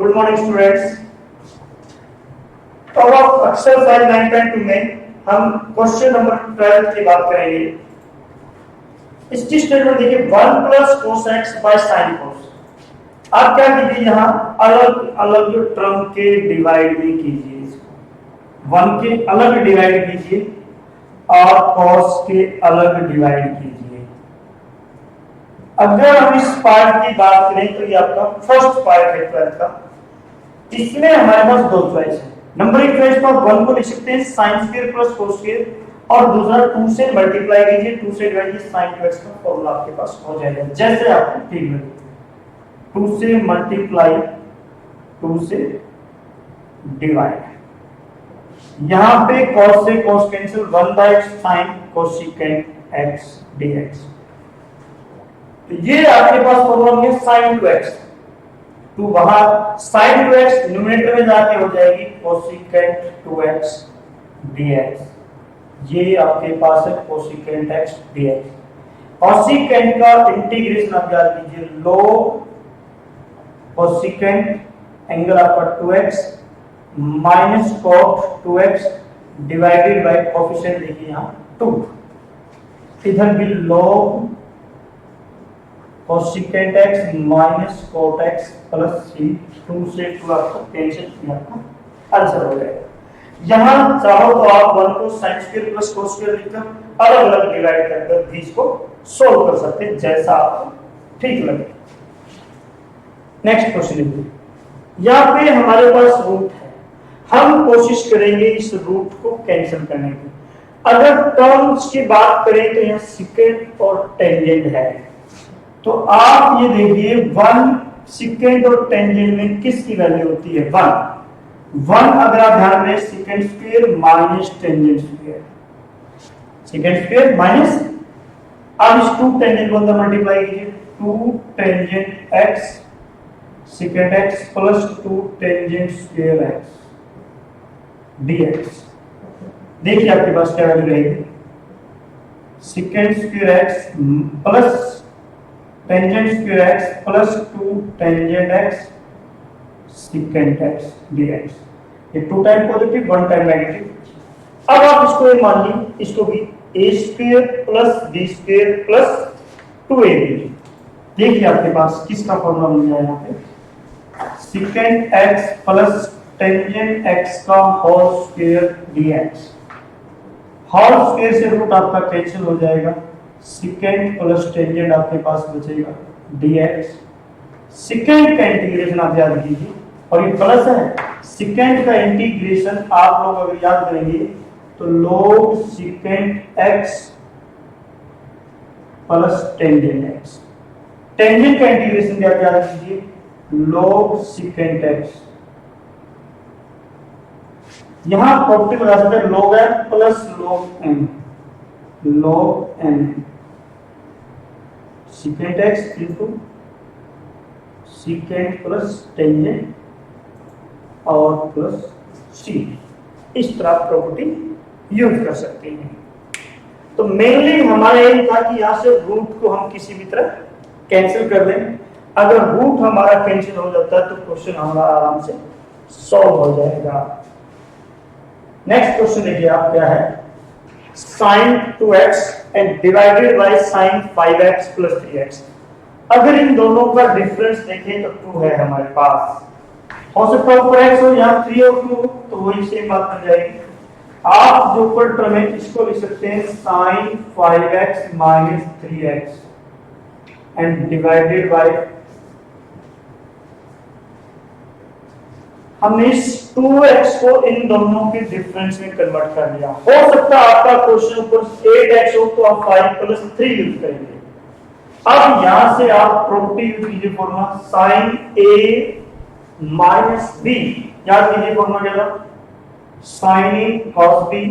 Good morning students. तो अब exercise 9.2 में हम क्वेश्चन नंबर 12 की बात करेंगे। इस स्टेटमेंट देखिए 1 plus cos x by sin cos। आप क्या कीजिए, यहाँ अलग अलग टर्म के डिवाइड में कीजिए, इसको 1 के अलग डिवाइड कीजिए और cos के अलग डिवाइड कीजिए। अगर हम इस पार्ट की बात करें तो ये आपका फर्स्ट पार्ट है 12 का। इसमें हमारे पास दो चॉइस है। नंबर एक चॉइस पर 1 को लिख सकते हैं sin square plus cos square, और दूसरा 2 से मल्टीप्लाई कीजिए, 2 से डिवाइड कीजिए, sin 2x का फॉर्मूला आपके पास हो जाएगा। जैसे आपको ठीक लगे, 2 से मल्टीप्लाई, 2 से डिवाइड। यहां पे cos से cos cancel, 1/x sin cosecant x dx। तो ये आपके पास फॉर्मूला है sin 2x। तो वहां sin 2x न्यूमरेटर में जाके हो जाएगी कोसेकेंट 2x dx। ये आपके पास है कोसेकेंट x dx। कोसेकेंट का इंटीग्रेशन आप याद कीजिए, log कोसेकेंट एंगल आपका 2x minus cot 2x divided by coefficient देखिए यहां 2। इधर भी log cosecant x minus cot x plus c, 2 से 2 आपका कैंसिल किया, आपका आंसर हो जाएगा। यहां चाहो तो आप 1 को sin square plus cos square लिखकर अलग अलग डिवाइड करके भी इसको सोल्व कर सकते हैं, जैसा आपको ठीक लगे। नेक्स्ट क्वेश्चन देखिए, यहां पे हमारे पास रूट है, हम कोशिश करेंगे इस रूट को कैंसिल करने की। अगर टर्म्स की बात करें तो यहां सेकेंड और टेंजेंट है, तो आप ये देखिए 1 सेकेंड और टेंजेंट में किसकी वैल्यू होती है? 1 अगर आप ध्यान दें, second square minus tangent square, second square minus, अब इस 2 टेंजेंट को अंदर मल्टीप्लाई कीजिए, 2 tangent x second x plus 2 tangent square x dx। देखिए आपके पास क्या वैल्यू रहेगी, second square x plus tangent square x plus 2 tangent x second x dx। ये 2 टाइम पॉजिटिव 1 टाइम नेगेटिव। अब आप इसको ये मान लीजिए, इसको भी a square plus b square plus 2ab। देखिए आपके पास किसका फॉर्मूला मिल गया यहाँ पे, second x plus tangent x का whole square dx। Whole square से रूट आपका कैंसिल हो जाएगा, सेकेंड प्लस टेंजेंट आपके पास बचेगा dx। सेकेंड का इंटीग्रेशन आप याद कीजिए, और ये प्लस है, सेकेंड का इंटीग्रेशन आप लोग अगर याद करेंगे तो log second x plus tangent x। Tangent का इंटीग्रेशन भी आप याद कीजिए, log सेकेंड x। यहां प्रॉपर्टी बता सकते हैं log m plus log m, log m second x into second plus tangent और प्लस c। इस तरह प्रॉपर्टी यूज कर सकते हैं। तो मेनली हमारा एम था कि यहां से रूट को हम किसी भी तरह कैंसिल कर दें। अगर रूट हमारा कैंसिल हो जाता है तो क्वेश्चन हमारा आराम से सॉल्व हो जाएगा। नेक्स्ट क्वेश्चन देखिए आप क्या है, sin 2x and divided by sin 5x plus 3x। अगर इन दोनों का डिफरेंस देखें तो 2 है हमारे पास, हो सकता है ऊपर x हो, यहाँ 3 और 2, तो वही सेम बात बन जाएगी। आप जो ऊपर टर्म है इसको लिख सकते हैं sin 5x minus 3x and divided by, हमने इस 2x को इन दोनों के डिफरेंस में कन्वर्ट कर लिया। हो सकता है आपका क्वेश्चन ऊपर 8x हो तो आप 5 प्लस 3 यूज करेंगे। अब यहां से आप प्रॉपर्टी यूज कीजिए, formula sin a minus b। याद कीजिए फॉर्मूला क्या था, sin a cos b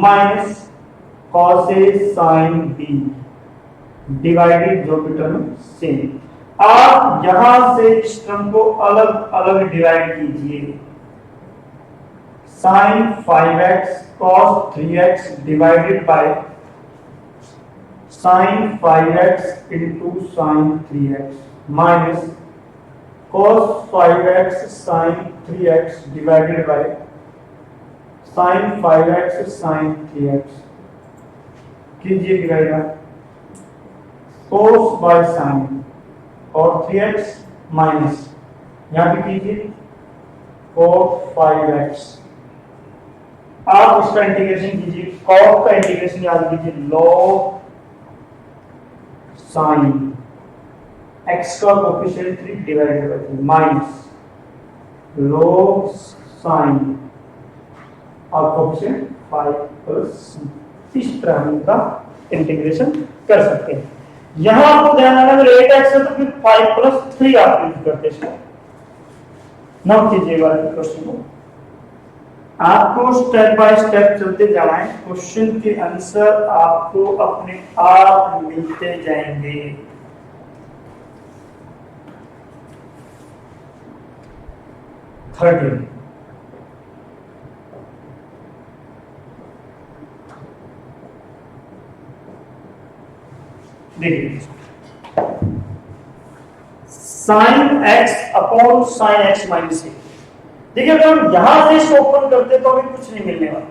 minus cos a sin b divided जो भी टर्म सेम। आप यहां से इस टर्म को अलग अलग डिवाइड कीजिए, sin 5x cos 3x divided by sin 5x into sin 3x minus cos 5x sin 3x divided by sin 5x sin 3x कीजिए डिवाइड cos by sin और 3x माइनस यहाँ पे कीजिए cos 5x। आप इसका integration कीजिए, cos का integration याद कीजिए log sin x का coefficient 3 divided by 3 minus log sin और कोफिशिएंट 5 प्लस इस तरह हम इसका इंटीग्रेशन कर सकते हैं। यहां आपको ध्यान रखना अगर 8x है तो फिर 5 प्लस 3 आप यूज करते हैं। नोट कीजिएगा क्वेश्चन को, आपको स्टेप बाय स्टेप चलते जाना है, क्वेश्चन के आंसर आपको अपने आप मिलते जाएंगे। थर्ड देखिए sine x upon sine x minus A. देखिए अगर हम यहां से इसको ओपन करते तो हमें कुछ नहीं मिलने वाला,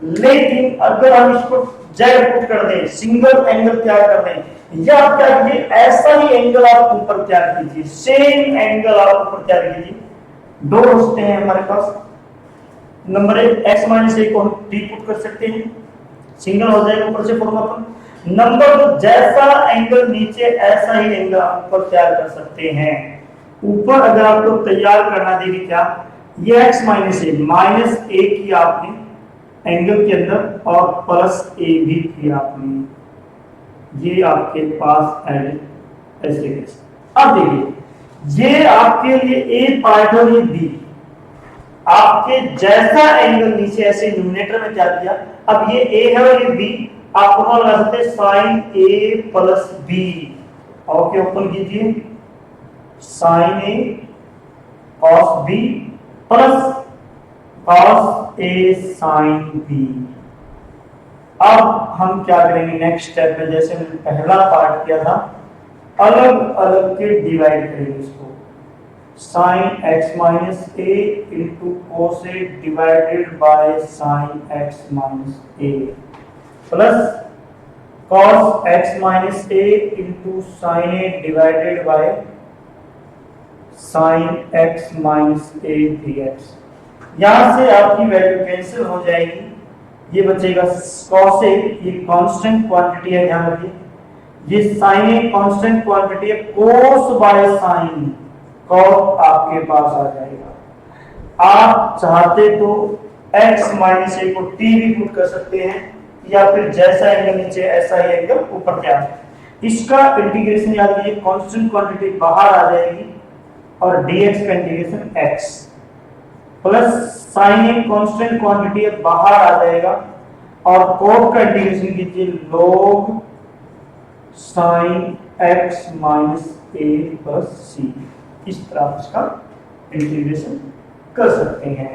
लेकिन अगर हम इसको जेड पुट कर दें, सिंगल एंगल तैयार कर दें, या आप क्या कीजिए ऐसा ही एंगल आप ऊपर तैयार कीजिए, सेम एंगल आप ऊपर तैयार कीजिए। दो रास्ते हैं हमारे पास, नंबर एक एक्स माइनस ए को हम डी पुट कर सकते हैं, सिंगल हो जाएगा ऊपर से फॉर्मूला पर। नंबर दो, जैसा एंगल नीचे ऐसा ही एंगल आप ऊपर तैयार कर सकते हैं। ऊपर अगर आपको तैयार करना, देखिए क्या ये एक्स माइनस ए किया आपने एंगल के अंदर और प्लस ए भी किया आपने, ये आपके पास ऐसे। अब देखिए ये आपके लिए ए पार्ट और ये बी, आपके जैसा एंगल नीचे ऐसे न्यूमरेटर में क्या किया, अब ये ए है और ये बी, आप दोनों लगा सकते हैं साइन ए प्लस बी। ओके ओपन कीजिए, sign A cos B plus cos A sine B. अब हम क्या करेंगे नेक्स्ट स्टेप में, जैसे हमने पहला पार्ट किया था, अलग अलग के डिवाइड करेंगे इसको। Sine x minus A into cos A divided by sine x minus A plus cos x minus A into sign A divided by sine x minus A dx। यहां से आपकी वैल्यू कैंसिल हो जाएगी, ये बचेगा cos ए, ये constant quantity है, ध्यान रखिए, ये साइन ए कांस्टेंट क्वांटिटी है, cos बाय साइन cos आपके पास आ जाएगा। आप चाहते तो x माइनस ए को t भी पुट कर सकते हैं, या फिर जैसा एंगल नीचे ऐसा ही एंगल ऊपर क्या है। इसका इंटीग्रेशन याद कीजिए, कांस्टेंट क्वांटिटी बाहर आ जाएगी और dx का integration x plus sign a constant quantity बाहर आ जाएगा और cos का इंटीग्रेशन कीजिए log साइन x माइनस ए प्लस सी। इस तरह इसका इंटीग्रेशन कर सकते हैं।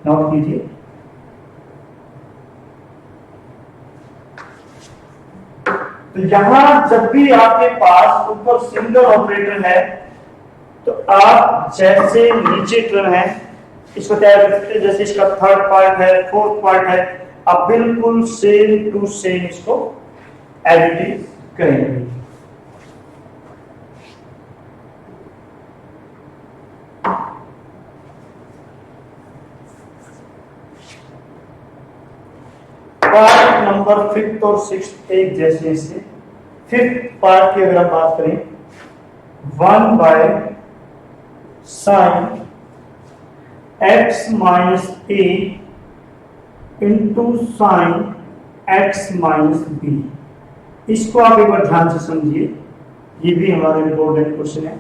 नोट कीजिए, तो यहां जब भी आपके पास ऊपर सिंगल ऑपरेटर है तो आप जैसे नीचे टर्म है इसको तैयार कर सकते हैं, जैसे इसका थर्ड पार्ट है, फोर्थ पार्ट है, आप बिल्कुल सेम टू सेम इसको एडिट करेंगे। पार्ट नंबर 5th और 6th एक जैसे से। 5th पार्ट की अगर हम बात करें, 1 by sine x minus A into sine x minus B. इसको आप एक बार ध्यान से समझिए, ये भी हमारा इंपॉर्टेंट क्वेश्चन है।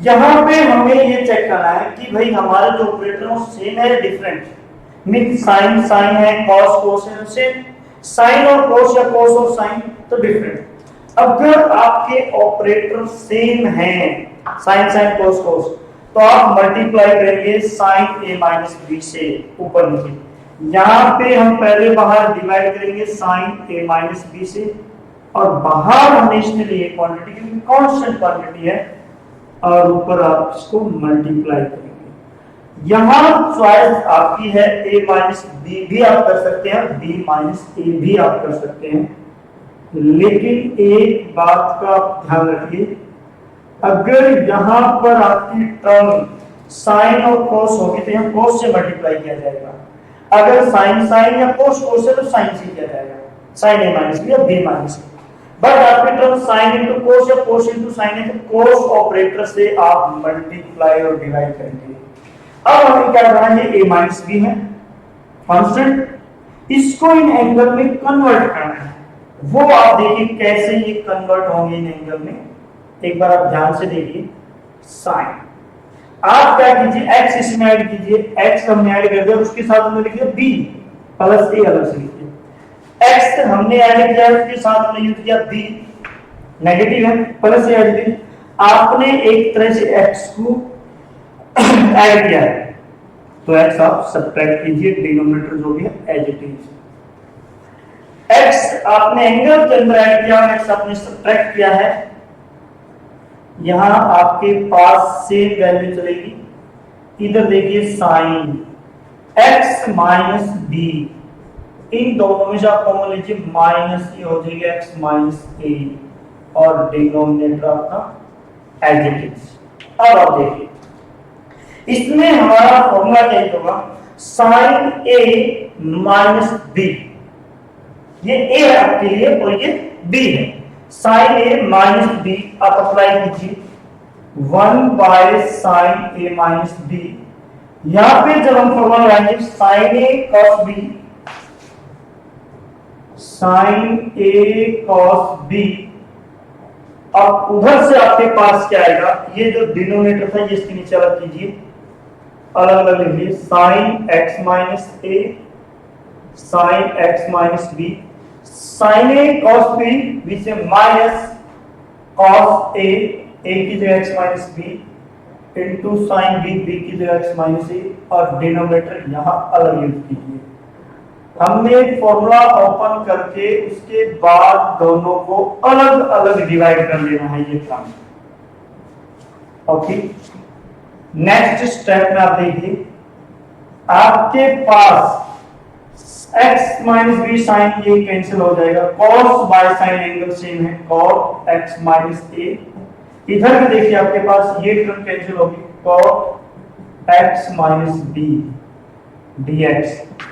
यहां पे हमें ये चेक करना है कि भाई हमारे जो ऑपरेटर है वो सेम है डिफरेंट, मीन साइन साइन है, कॉस कॉस है, सेम साइन और कॉस या कॉस और साइन तो डिफरेंट। अगर आपके ऑपरेटर सेम हैं, साइन साइन कॉस कॉस, तो आप मल्टीप्लाई करेंगे साइन ए माइनस बी से ऊपर नीचे। यहां पे हम पहले बाहर डिवाइड करेंगे साइन ए माइनस बी से, और बाहर हमेशा लिए क्वांटिटी क्योंकि कांस्टेंट क्वांटिटी है, और ऊपर आप इसको मल्टीप्लाई करेंगे। यहां चॉइस आपकी है, a माइनस बी भी आप कर सकते हैं, b माइनस ए भी आप कर सकते हैं, लेकिन एक बात का आप ध्यान रखिए, अगर यहां पर आपकी टर्म साइन और कोस होगी तो यहां कोस से मल्टीप्लाई किया जाएगा, अगर साइन साइन या कोस कोस से तो साइन से किया जाएगा, साइन a माइनस बी या b माइनस ए। बट आपकी टर्म साइन इंटू कोस या कोस इंटू साइन है, तो कोस ऑपरेटर से आप मल्टीप्लाई और डिवाइड करेंगे। अब हमें क्या करना है, a माइनस बी है कांस्टेंट, इसको इन एंगल में कन्वर्ट करना है। वो आप देखिए कैसे ये कन्वर्ट होंगे इन एंगल में, एक बार आप ध्यान से देखिए। साइन आप क्या कीजिए, x इसमें ऐड कीजिए, x हमने ऐड कर दिया, उसके साथ हमने लिख दिया b प्लस a अलग से लिखिए, x हमने ऐड किया, उसके साथ हमने यूज किया b, नेगेटिव है, प्लस a ऐड किया, आपने एक तरह से x को ऐड किया है, तो x आप सब्ट्रैक्ट कीजिए, डिनोमिनेटर जो भी है एज इट इज। x आपने एंगल के अंदर ऐड किया और x आपने सब्ट्रैक्ट किया है, यहां आपके पास सेम वैल्यू चलेगी। इधर देखिए साइन x माइनस बी, इन दोनों में से आप कॉमन लीजिए, माइनस ये हो जाएगा x माइनस ए, और डिनोमिनेटर आपका एज इट इज। अब आप देखिए इसमें हमारा फॉर्मूला क्या होगा, साइन ए माइनस बी, ये a है आपके लिए और ये b है, साइन ए माइनस बी आप अप्लाई कीजिए, 1 by sine A minus B. यहां पे जब हम फॉर्मूला लगाएंगे साइन ए कॉस बी, साइन ए कॉस बी, अब उधर से आपके पास क्या आएगा, ये जो डिनोमिनेटर था ये इसके नीचे अलग कीजिए, अलग अलग लिखिए, sine x minus a, sine x minus b, sine A cos b, b से माइनस कॉस ए, ए की जगह x minus b, into sine b, b की जगह एक्स माइनस ए, और डिनोमिनेटर यहां अलग यूज कीजिए। हमने फॉर्मूला ओपन करके उसके बाद दोनों को अलग अलग डिवाइड कर लेना है, ये काम। ओके, नेक्स्ट स्टेप में आप देखिए, आपके पास x माइनस बी साइन ये कैंसिल हो जाएगा, cos by sine angle same है, cos x माइनस ए, इधर भी देखिए आपके पास ये टर्म कैंसिल होगी, cos x minus b dx।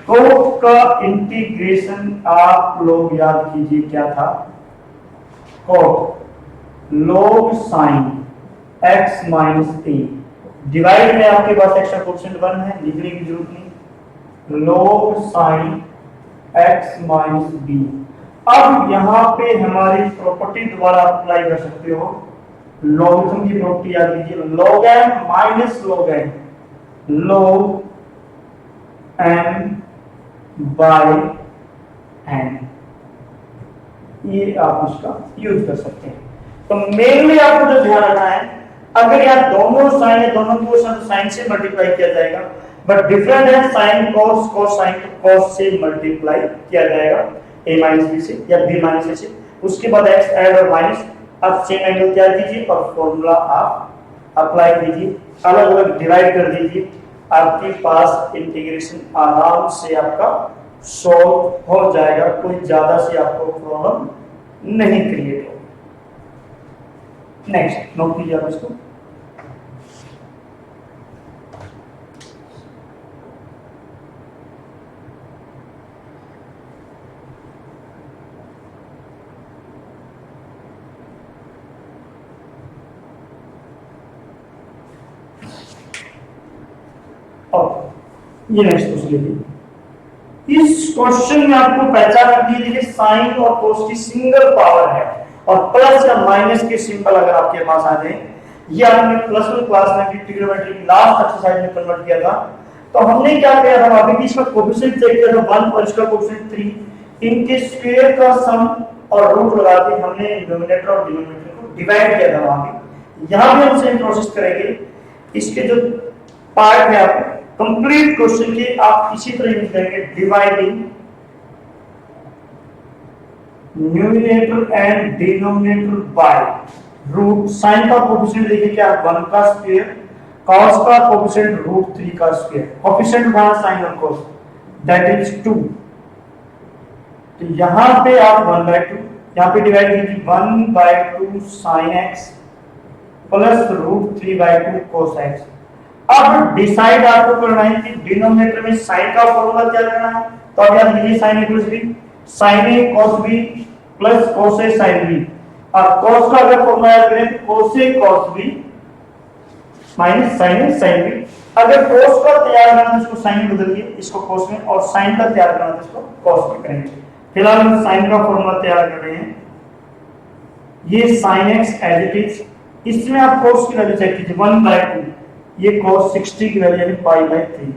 cos का इंटीग्रेशन आप लोग याद कीजिए क्या था, cos log sine x minus a, divide में आपके पास एक्स्ट्रा कोएफिशिएंट 1 है, लिखने की जरूरत नहीं, log sine x minus B. अब यहां पे हमारी प्रॉपर्टी दोबारा अप्लाई कर सकते हो, लॉगरिथम की प्रॉपर्टी याद कीजिए, log m minus log n, log m by n, ये आप उसका यूज कर सकते हैं। तो मेनली आपको जो ध्यान रखना है, अगर यहाँ दोनों साइन है, दोनों को साइन से मल्टीप्लाई किया जाएगा, बट डिफरेंट है, sine cos, cos sine cos से मल्टीप्लाई किया जाएगा, a माइनस बी से या b माइनस ए से, उसके बाद x ऐड और माइनस, आप सेम एंगल तैयार कीजिए और फॉर्मूला आप अप्लाई कीजिए, अलग अलग डिवाइड कर दीजिए, आपके पास इंटीग्रेशन आराम से आपका सॉल्व हो जाएगा, कोई ज्यादा से आपको प्रॉब्लम नहीं क्रिएट होगी। नेक्स्ट नोट कीजिए आप इसको, ये नेक्स्ट क्वेश्चन देखिए। इस क्वेश्चन में आपको पहचान रखनी है, देखिए साइन और कोस की सिंगल पावर है और प्लस या माइनस के सिंबल अगर आपके पास आ जाए, ये आपने प्लस वन क्लास में ट्रिग्नोमेट्री की लास्ट एक्सरसाइज में कन्वर्ट किया था, तो हमने क्या किया था, वहां पे इसका कोएफिशिएंट चेक किया था 1 और इसका कोएफिशिएंट 3, इनके स्क्वायर का सम और रूट लगा के हमने न्यूमरेटर और डिनोमिनेटर को डिवाइड किया था वहां पे। यहां भी हम सेम प्रोसेस करेंगे, इसके जो पार्ट है आप कंप्लीट क्वेश्चन के आप इसी तरह यूज करेंगे, dividing numerator and denominator by root. Sine का कोफिशिएंट देखिए क्या 1 का स्क्वायर, कॉस का कोफिशिएंट √3 का स्क्वायर, कोफिशिएंट वहां साइन और कॉस दैट इज 2। तो यहां पे आप 1/2 यहां पे डिवाइड कीजिए 1/2 sin x plus √3/2 cos x। अब डिसाइड आपको करना है कि डिनोमिनेटर में साइन का फॉर्मूला क्या लेना है। तो अब याद कीजिए sine equals B sin a cos b plus cos a sin b। अब cos का अगर फॉर्मूला याद करें तो cos a cos b minus sin a sin b। अगर cos का तैयार करना है इसको sin में बदलिए, इसको cos में, और sin का तैयार करना है इसको cos में करेंगे। फिलहाल हम sin का फॉर्मूला तैयार कर रहे हैं। ये sin x as it is, इसमें आप cos की वैल्यू चेक कीजिए 1/2, ये cos 60 की वैल्यू यानी π/3।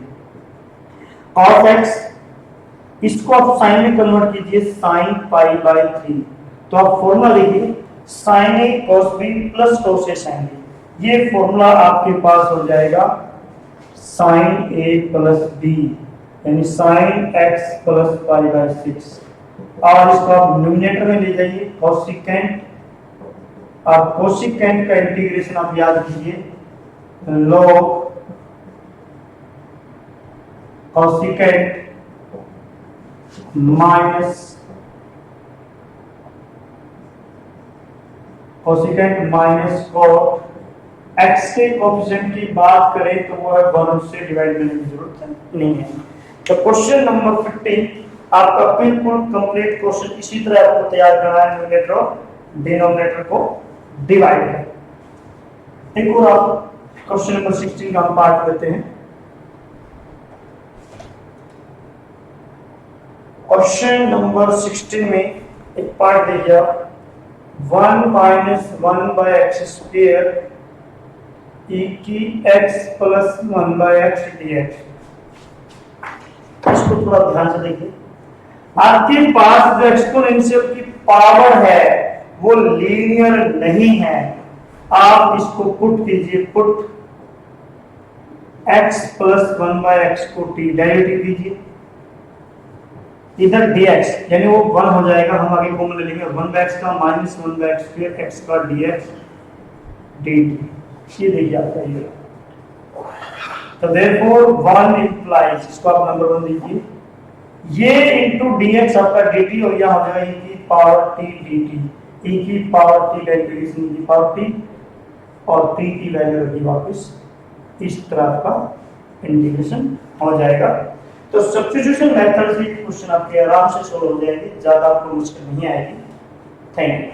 cos x इसको आप sin में कन्वर्ट कीजिए sin π/3। तो आप फॉर्मूला लिखिए sin a cos b plus cos a sin b। ये फॉर्मूला आपके पास हो जाएगा sin a प्लस b यानी sin x प्लस π/6। और इसको आप न्यूमिनेटर में ले जाइए कोसिकेंट। आप कोसिकेंट का इंटीग्रेशन आप याद कीजिए log cosecant minus cosecant minus cot। x के कोफिशिएंट की बात करें तो वो है 1 से डिवाइड करने की जरूरत नहीं है। तो क्वेश्चन नंबर 15 आपका बिल्कुल कंप्लीट क्वेश्चन इसी तरह आपको तैयार करना है, न्यूमिनेटर और डिनोमिनेटर को डिवाइड है। एक और आप क्वेश्चन नंबर 16 का हम पार्ट लेते हैं। क्वेश्चन नंबर 16 में एक पार्ट देखिए आप 1 माइनस 1/x² e की x प्लस 1/x dx। इसको थोड़ा ध्यान से देखिए। आपके पास जो एक्सपोनेंशियल की पावर है वो लीनियर नहीं है। आप इसको पुट कीजिए, पुट x प्लस 1/x को t डेरिवेटिव कीजिए, इधर dx यानी वो 1 हो जाएगा, हम आगे कॉमन ले लेंगे 1/x का माइनस 1/x² x का dx dt। ये देखिए आपका ये। तो देयरफॉर 1 इंप्लाइज, इसको आप नंबर 1 लीजिए, ये इनटू dx आपका dt और यहां हो जाएगा e की पावर t dt। e की पावर t का इंटीग्रेशन e की पावर t और t की वैल्यू रखी वापस, इस तरह का इंटीग्रेशन हो जाएगा। तो सब्स्टिट्यूशन मेथड से क्वेश्चन आपके आराम से सोल्व हो जाएंगे, ज्यादा आपको मुश्किल नहीं आएगी। Thank you.